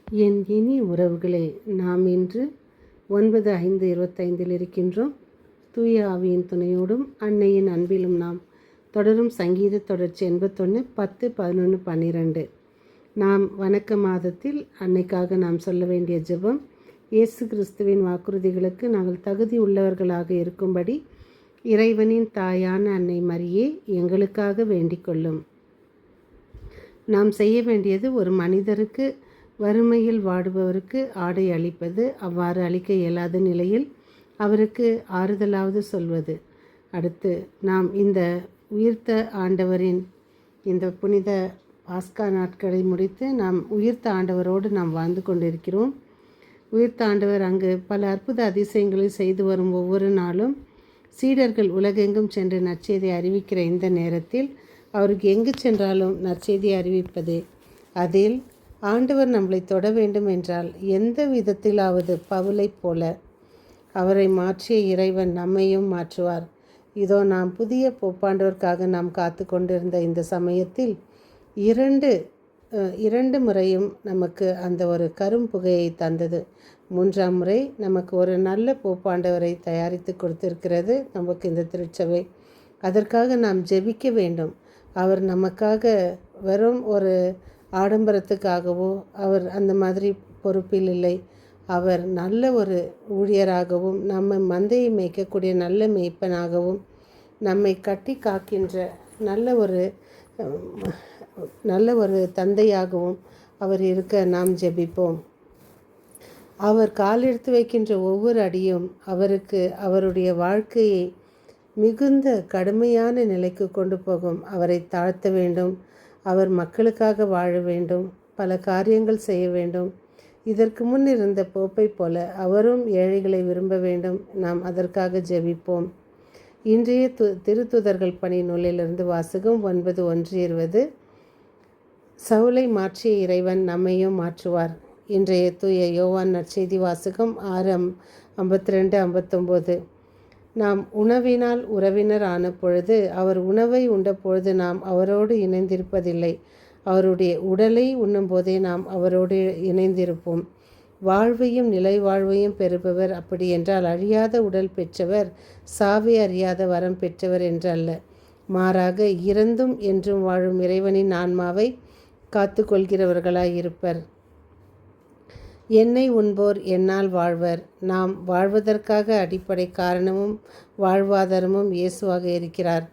என் இனி உறவுகளே, நாம் இன்று 9/5/25 இருக்கின்றோம். தூய ஆவியின் துணையோடும் அன்னையின் அன்பிலும் நாம் தொடரும் சங்கீத தொடர்ச்சி 81, 10, 11, 12. நாம் வணக்க மாதத்தில் அன்னைக்காக நாம் சொல்ல வேண்டிய ஜெபம்: இயேசு கிறிஸ்துவின் வாக்குறுதிகளுக்கு நாங்கள் தகுதி உள்ளவர்களாக இருக்கும்படி இறைவனின் தாயான அன்னை மரியே எங்களுக்காக வேண்டிக் கொள்ளும். நாம் செய்ய வேண்டியது, ஒரு மனிதருக்கு வறுமையில் வாடுபவருக்கு ஆடை அளிப்பது, அவ்வாறு அளிக்க இயலாத நிலையில் அவருக்கு ஆறுதலாவது சொல்வது. அடுத்து, நாம் இந்த உயிர்த்த ஆண்டவரின் இந்த புனித பாஸ்கா நாட்களை முடித்து நாம் உயிர்த்த ஆண்டவரோடு நாம் வாழ்ந்து கொண்டிருக்கிறோம். உயிர்த்த ஆண்டவர் அங்கு பல அற்புத அதிசயங்களை செய்து வரும் ஒவ்வொரு நாளும் சீடர்கள் உலகெங்கும் சென்று நற்செய்தியை அறிவிக்கிற இந்த நேரத்தில் அவருக்கு எங்கு சென்றாலும் நற்செய்தியை அறிவிப்பது. அதில் ஆண்டவர் நம்மளை தொட வேண்டும் என்றால் எந்த விதத்திலாவது பவுலைப் போல அவரை மாற்றிய இறைவன் நம்மையும் மாற்றுவார். இதோ நாம் புதிய போப்பாண்டவருக்காக நாம் காத்து கொண்டிருந்த இந்த சமயத்தில் இரண்டு முறையும் நமக்கு அந்த ஒரு கரும்புகையை தந்தது. 3ஆம் முறை நமக்கு ஒரு நல்ல போப்பாண்டவரை தயாரித்து கொடுத்திருக்கிறது நமக்கு இந்த திருச்சபை. அதற்காக நாம் ஜெபிக்க வேண்டும். அவர் நமக்காக வெறும் ஒரு ஆடம்பரத்துக்காகவோ அவர் அந்த மாதிரி பொறுப்பில் இல்லை. அவர் நல்ல ஒரு ஊழியராகவும் நம்ம மந்தையை மேய்க்கக்கூடிய நல்ல மேய்ப்பனாகவும் நம்மை கட்டி காக்கின்ற நல்ல ஒரு தந்தையாகவும் அவர் இருக்க நாம் ஜெபிப்போம். அவர் காலெடுத்து வைக்கின்ற ஒவ்வொரு அடியும் அவருக்கு அவருடைய வாழ்க்கையை மிகுந்த கடுமையான நிலைக்கு கொண்டு போகும். அவரை தாழ்த்த வேண்டும். அவர் மக்களுக்காக வாழ வேண்டும். பல காரியங்கள் செய்ய வேண்டும். இதற்கு முன் இருந்த போப்பை போல அவரும் ஏழைகளை விரும்ப வேண்டும். நாம் அதற்காக ஜெபிப்போம். இன்றைய திருத்துதர்கள் பணி நூலிலிருந்து வாசகம் 9:1-20. சவுலை மாற்றிய இறைவன் நம்மையும் மாற்றுவார். இன்றைய தூய யோவான் நற்செய்தி வாசகம் 6:52-59. நாம் உணவினால் உறவினர் ஆன பொழுது, அவர் உணவை உண்ட பொழுது நாம் அவரோடு இணைந்திருப்பதில்லை. அவருடைய உடலை உண்ணும்போதே நாம் அவரோடு இணைந்திருப்போம். வாழ்வையும் நிலை வாழ்வையும் பெறுபவர் அப்படி என்றால் அழியாத உடல் பெற்றவர், சாவை அறியாத வரம் பெற்றவர் என்றல்ல. மாறாக இறந்தும் என்றும் வாழும் இறைவனின் ஆன்மாவை காத்து கொள்கிறவர்களாயிருப்பர். என்னை உண்போர் என்னால் வாழ்வர். நாம் வாழ்வதற்காக அடிப்படை காரணமும் வாழ்வாதாரமும் இயேசுவாக இருக்கிறார்.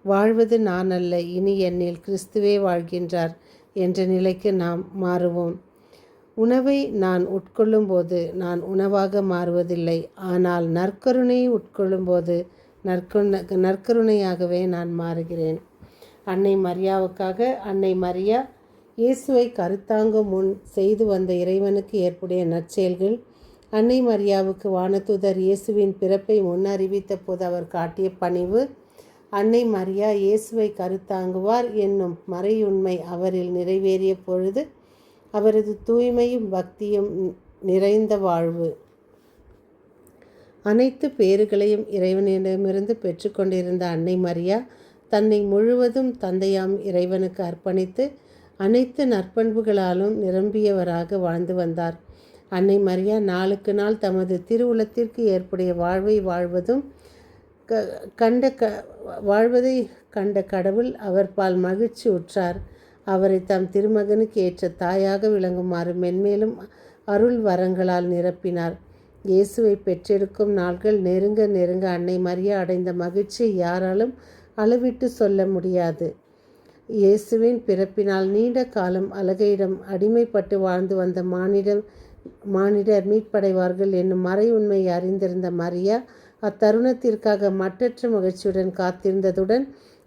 வாழ்வது நான் அல்ல, இனி என்னில் கிறிஸ்துவே வாழ்கின்றார் என்ற நிலைக்கு நாம் மாறுவோம். உணவை நான் உட்கொள்ளும்போது நான் உணவாக மாறுவதில்லை. ஆனால் நற்கருணையை உட்கொள்ளும்போது நற்கருணையாகவே நான் மாறுகிறேன். அன்னை மரியாவுக்காக. அன்னை மரியா இயேசுவை கருத்தாங்கும் முன் செய்து வந்த இறைவனுக்கு ஏற்புடைய நற்செயல்கள். அன்னை மரியாவுக்கு வானதூதர் இயேசுவின் பிறப்பை முன் அறிவித்த போது அவர் காட்டிய பணிவு. அன்னை மரியா இயேசுவை கருத்தாங்குவார் என்னும் மறையுண்மை அவரில் நிறைவேறிய பொழுது அவரது தூய்மையும் பக்தியும் நிறைந்த வாழ்வு. அனைத்து பேறுகளையும் இறைவனிடமிருந்து பெற்றுக்கொண்டிருந்த அன்னை மரியா தன்னை முழுவதும் தந்தையாம் இறைவனுக்கு அர்ப்பணித்து அனைத்து நற்பண்புகளாலும் நிரம்பியவராக வாழ்ந்து வந்தார். அன்னை மரியா நாளுக்கு நாள் தமது திருவுளத்திற்கு ஏற்புடைய வாழ்வை வாழ்வதை கண்ட கடவுள் அவர் பால் மகிழ்ச்சி உற்றார். அவரை தம் திருமகனுக்கு ஏற்ற தாயாக விளங்குமாறு மென்மேலும் அருள் வரங்களால் நிரப்பினார். இயேசுவை பெற்றெடுக்கும் நாள்கள் நெருங்க நெருங்க அன்னை மரியா அடைந்த மகிழ்ச்சியை யாராலும் அளவிட்டு சொல்ல முடியாது. இயேசுவின் பிறப்பினால் நீண்ட காலம் அலகையிடம் அடிமைப்பட்டு வாழ்ந்து வந்த மானிடர் மீட்படைவார்கள் என்னும் மறை உண்மையை அறிந்திருந்த மரியா அத்தருணத்திற்காக மற்றற்ற மகிழ்ச்சியுடன் காத்திருந்ததுடன்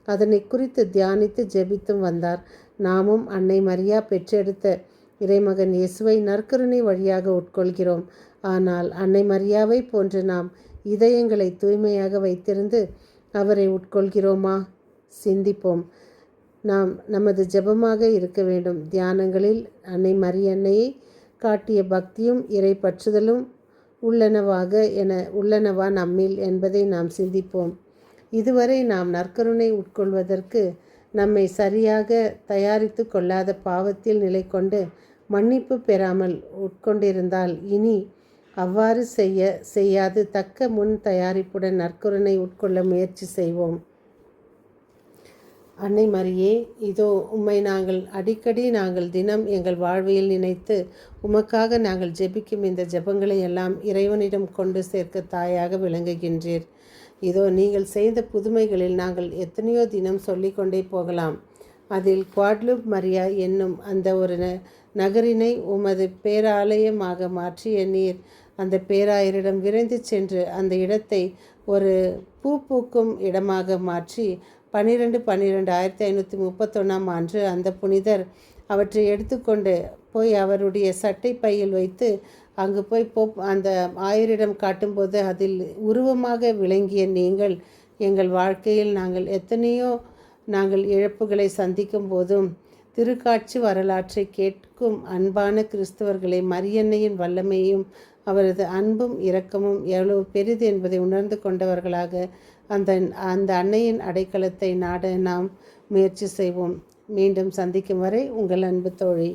அதனை குறித்து தியானித்து ஜெபித்தும் வந்தார். நாமும் அன்னை மரியா பெற்றெடுத்த இறைமகன் இயேசுவை நற்கருணை வழியாக உட்கொள்கிறோம். ஆனால் அன்னை மரியாவை போன்று நாம் இதயங்களை தூய்மையாக வைத்திருந்து அவரை உட்கொள்கிறோமா? சிந்திப்போம். நாம் நமது ஜெபமாக இருக்க வேண்டும். தியானங்களில் அன்னை மரியன்னையை காட்டிய பக்தியும் இறை பற்றுதலும் உள்ளனவா நம்மில் என்பதை நாம் சிந்திப்போம். இதுவரை நாம் நற்கருணை உட்கொள்வதற்கு நம்மை சரியாக தயாரித்து கொள்ளாத பாவத்தில் நிலை கொண்டு மன்னிப்பு பெறாமல் உட்கொண்டிருந்தால் இனி அவ்வாறு செய்யாது தக்க முன் தயாரிப்புடன் நற்கருணை உட்கொள்ள முயற்சி செய்வோம். அன்னை மரியே, இதோ உம்மை நாங்கள் தினம் எங்கள் வாழ்வியல் நினைத்து உமக்காக நாங்கள் ஜெபிக்கும் இந்த ஜெபங்களை எல்லாம் இறைவனிடம் கொண்டு சேர்க்க தாயாக விளங்குகின்றீர். இதோ நீங்கள் செய்த புதுமைகளில் நாங்கள் எத்தனையோ தினம் சொல்லிக்கொண்டே போகலாம். அதில் குவாட்லூப் மரியா என்னும் அந்த ஒரு நகரினை உமது பேராலயமாக மாற்றிய நீர் அந்த பேராயரிடம் விரைந்து சென்று அந்த இடத்தை ஒரு பூ பூக்கும் இடமாக மாற்றி 12/12/1531 அன்று அந்த புனிதர் அவற்றை எடுத்துக்கொண்டு போய் அவருடைய சட்டை பையில் வைத்து அங்கு போய் அந்த ஆயரிடம் காட்டும்போது அதில் உருவமாக விளங்கிய நீங்கள் எங்கள் வாழ்க்கையில் நாங்கள் இழப்புகளை சந்திக்கும் போதும் திருக்காட்சி வரலாற்றை கேட்கும் அன்பான கிறிஸ்தவர்களை மரியன்னையின் வல்லமையும் அவரது அன்பும் இரக்கமும் எவ்வளவு பெரிது என்பதை உணர்ந்து கொண்டவர்களாக அந்த அன்னையின் அடைக்கலத்தை நாட நாம் முயற்சி செய்வோம். மீண்டும் சந்திக்கும் வரை உங்கள் அன்பு தோழி.